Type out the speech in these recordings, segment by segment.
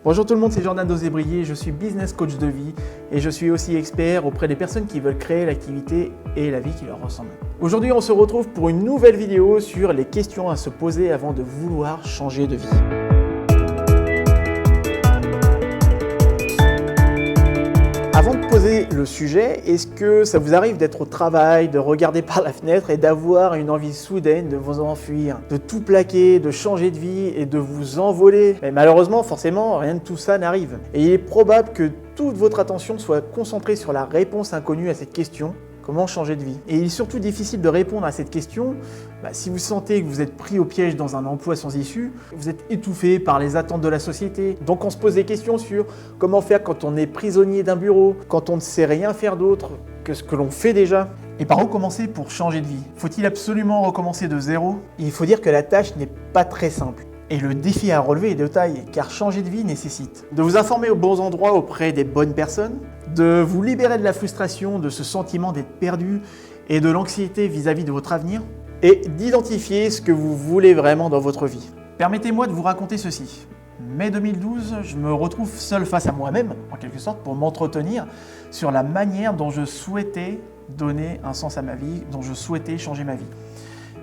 Bonjour tout le monde, c'est Jordan Dosé-Brier, je suis business coach de vie et je suis aussi expert auprès des personnes qui veulent créer l'activité et la vie qui leur ressemble. Aujourd'hui, on se retrouve pour une nouvelle vidéo sur les questions à se poser avant de vouloir changer de vie. Avant de poser le sujet, est-ce que ça vous arrive d'être au travail, de regarder par la fenêtre et d'avoir une envie soudaine de vous enfuir, de tout plaquer, de changer de vie et de vous envoler? Mais malheureusement, forcément, rien de tout ça n'arrive. Et il est probable que toute votre attention soit concentrée sur la réponse inconnue à cette question. Comment changer de vie? Et il est surtout difficile de répondre à cette question si vous sentez que vous êtes pris au piège dans un emploi sans issue, vous êtes étouffé par les attentes de la société. Donc on se pose des questions sur comment faire quand on est prisonnier d'un bureau, quand on ne sait rien faire d'autre que ce que l'on fait déjà. Et par où commencer pour changer de vie? Faut-il absolument recommencer de zéro? Il faut dire que la tâche n'est pas très simple. Et le défi à relever est de taille, car changer de vie nécessite de vous informer aux bons endroits auprès des bonnes personnes, de vous libérer de la frustration, de ce sentiment d'être perdu et de l'anxiété vis-à-vis de votre avenir, et d'identifier ce que vous voulez vraiment dans votre vie. Permettez-moi de vous raconter ceci. Mai 2012, je me retrouve seul face à moi-même, en quelque sorte, pour m'entretenir sur la manière dont je souhaitais donner un sens à ma vie, dont je souhaitais changer ma vie.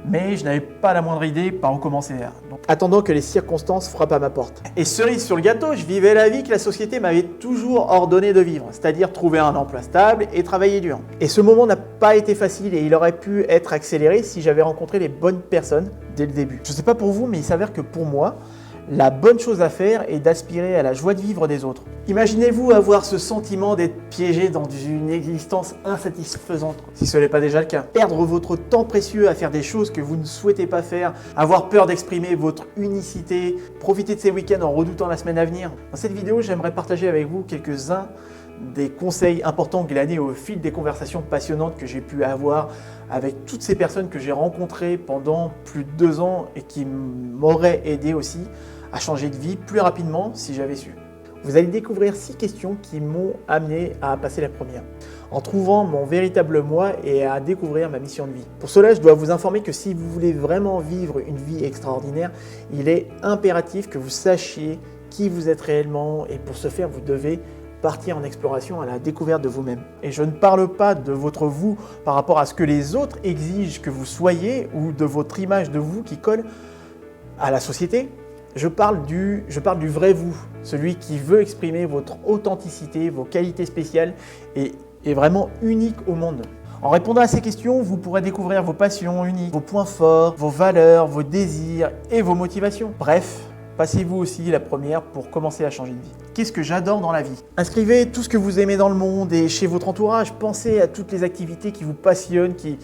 Mais je n'avais pas la moindre idée par où commencer. Donc, attendant que les circonstances frappent à ma porte. Et cerise sur le gâteau, je vivais la vie que la société m'avait toujours ordonné de vivre, c'est-à-dire trouver un emploi stable et travailler dur. Et ce moment n'a pas été facile et il aurait pu être accéléré si j'avais rencontré les bonnes personnes dès le début. Je ne sais pas pour vous, mais il s'avère que pour moi, la bonne chose à faire est d'aspirer à la joie de vivre des autres. Imaginez-vous avoir ce sentiment d'être piégé dans une existence insatisfaisante, si ce n'est pas déjà le cas. Perdre votre temps précieux à faire des choses que vous ne souhaitez pas faire, avoir peur d'exprimer votre unicité, profiter de ces week-ends en redoutant la semaine à venir. Dans cette vidéo, j'aimerais partager avec vous quelques-uns des conseils importants glanés au fil des conversations passionnantes que j'ai pu avoir avec toutes ces personnes que j'ai rencontrées pendant plus de 2 ans et qui m'auraient aidé aussi à changer de vie plus rapidement si j'avais su. Vous allez découvrir 6 questions qui m'ont amené à passer la première, en trouvant mon véritable moi et à découvrir ma mission de vie. Pour cela, je dois vous informer que si vous voulez vraiment vivre une vie extraordinaire, il est impératif que vous sachiez qui vous êtes réellement et pour ce faire, vous devez partir en exploration à la découverte de vous-même. Et je ne parle pas de votre vous par rapport à ce que les autres exigent que vous soyez ou de votre image de vous qui colle à la société. Je parle du vrai vous, celui qui veut exprimer votre authenticité, vos qualités spéciales et est vraiment unique au monde. En répondant à ces questions, vous pourrez découvrir vos passions uniques, vos points forts, vos valeurs, vos désirs et vos motivations. Bref, passez-vous aussi la première pour commencer à changer de vie. Qu'est-ce que j'adore dans la vie? Inscrivez tout ce que vous aimez dans le monde et chez votre entourage. Pensez à toutes les activités qui vous passionnent, qui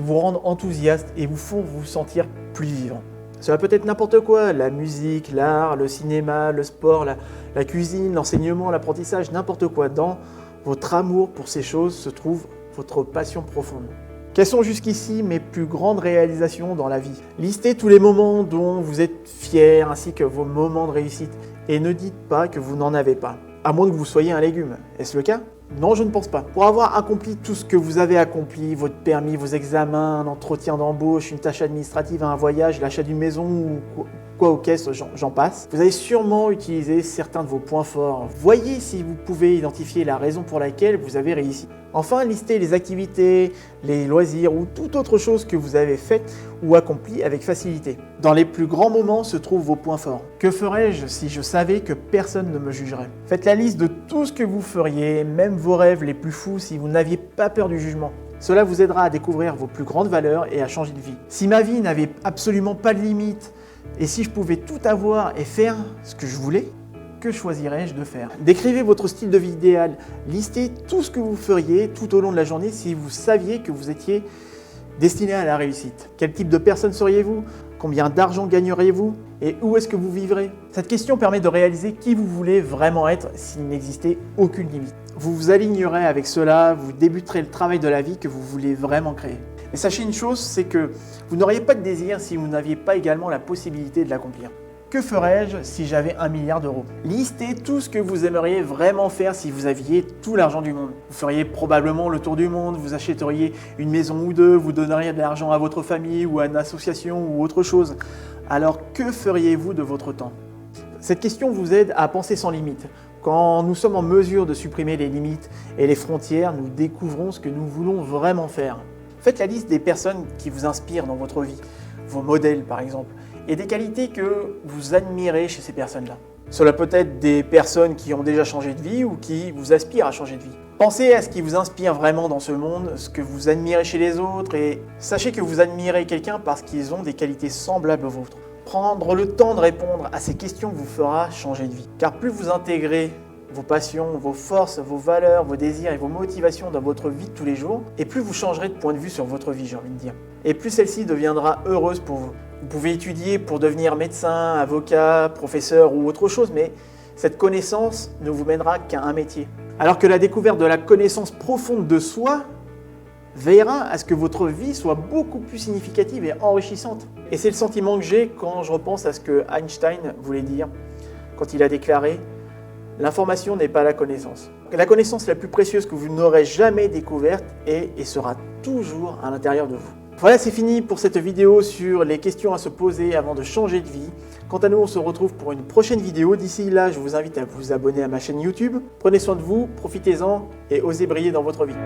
vous rendent enthousiaste et vous font vous sentir plus vivant. Cela peut être n'importe quoi, la musique, l'art, le cinéma, le sport, la cuisine, l'enseignement, l'apprentissage, n'importe quoi. Dans votre amour pour ces choses se trouve votre passion profonde. Quelles sont jusqu'ici mes plus grandes réalisations dans la vie? Listez tous les moments dont vous êtes fiers ainsi que vos moments de réussite et ne dites pas que vous n'en avez pas, à moins que vous soyez un légume. Est-ce le cas? Non, je ne pense pas. Pour avoir accompli tout ce que vous avez accompli, votre permis, vos examens, un entretien d'embauche, une tâche administrative, un voyage, l'achat d'une maison ou quoi aux caisses, j'en passe, vous avez sûrement utilisé certains de vos points forts. Voyez si vous pouvez identifier la raison pour laquelle vous avez réussi. Enfin, listez les activités, les loisirs ou toute autre chose que vous avez faite ou accompli avec facilité. Dans les plus grands moments se trouvent vos points forts. Que ferais-je si je savais que personne ne me jugerait? Faites la liste de tout ce que vous feriez, même vos rêves les plus fous si vous n'aviez pas peur du jugement. Cela vous aidera à découvrir vos plus grandes valeurs et à changer de vie. Si ma vie n'avait absolument pas de limite et si je pouvais tout avoir et faire ce que je voulais, que choisirais-je de faire? Décrivez votre style de vie idéal. Listez tout ce que vous feriez tout au long de la journée si vous saviez que vous étiez destiné à la réussite. Quel type de personne seriez-vous? Combien d'argent gagneriez-vous? Et où est-ce que vous vivrez? Cette question permet de réaliser qui vous voulez vraiment être s'il n'existait aucune limite. Vous vous alignerez avec cela, vous débuterez le travail de la vie que vous voulez vraiment créer. Mais sachez une chose, c'est que vous n'auriez pas de désir si vous n'aviez pas également la possibilité de l'accomplir. Que ferais-je si j'avais 1 milliard d'euros? Listez tout ce que vous aimeriez vraiment faire si vous aviez tout l'argent du monde. Vous feriez probablement le tour du monde, vous achèteriez une maison ou 2, vous donneriez de l'argent à votre famille ou à une association ou autre chose. Alors que feriez-vous de votre temps? Cette question vous aide à penser sans limite. Quand nous sommes en mesure de supprimer les limites et les frontières, nous découvrons ce que nous voulons vraiment faire. Faites la liste des personnes qui vous inspirent dans votre vie, vos modèles par exemple, et des qualités que vous admirez chez ces personnes-là. Cela peut être des personnes qui ont déjà changé de vie ou qui vous aspirent à changer de vie. Pensez à ce qui vous inspire vraiment dans ce monde, ce que vous admirez chez les autres, et sachez que vous admirez quelqu'un parce qu'ils ont des qualités semblables aux vôtres. Prendre le temps de répondre à ces questions vous fera changer de vie. Car plus vous intégrez vos passions, vos forces, vos valeurs, vos désirs et vos motivations dans votre vie de tous les jours, et plus vous changerez de point de vue sur votre vie, j'ai envie de dire. Et plus celle-ci deviendra heureuse pour vous. Vous pouvez étudier pour devenir médecin, avocat, professeur ou autre chose, mais cette connaissance ne vous mènera qu'à un métier. Alors que la découverte de la connaissance profonde de soi veillera à ce que votre vie soit beaucoup plus significative et enrichissante. Et c'est le sentiment que j'ai quand je repense à ce que Einstein voulait dire quand il a déclaré « L'information n'est pas la connaissance. La connaissance la plus précieuse que vous n'aurez jamais découverte est et sera toujours à l'intérieur de vous. » Voilà, c'est fini pour cette vidéo sur les questions à se poser avant de changer de vie. Quant à nous, on se retrouve pour une prochaine vidéo. D'ici là, je vous invite à vous abonner à ma chaîne YouTube. Prenez soin de vous, profitez-en et osez briller dans votre vie.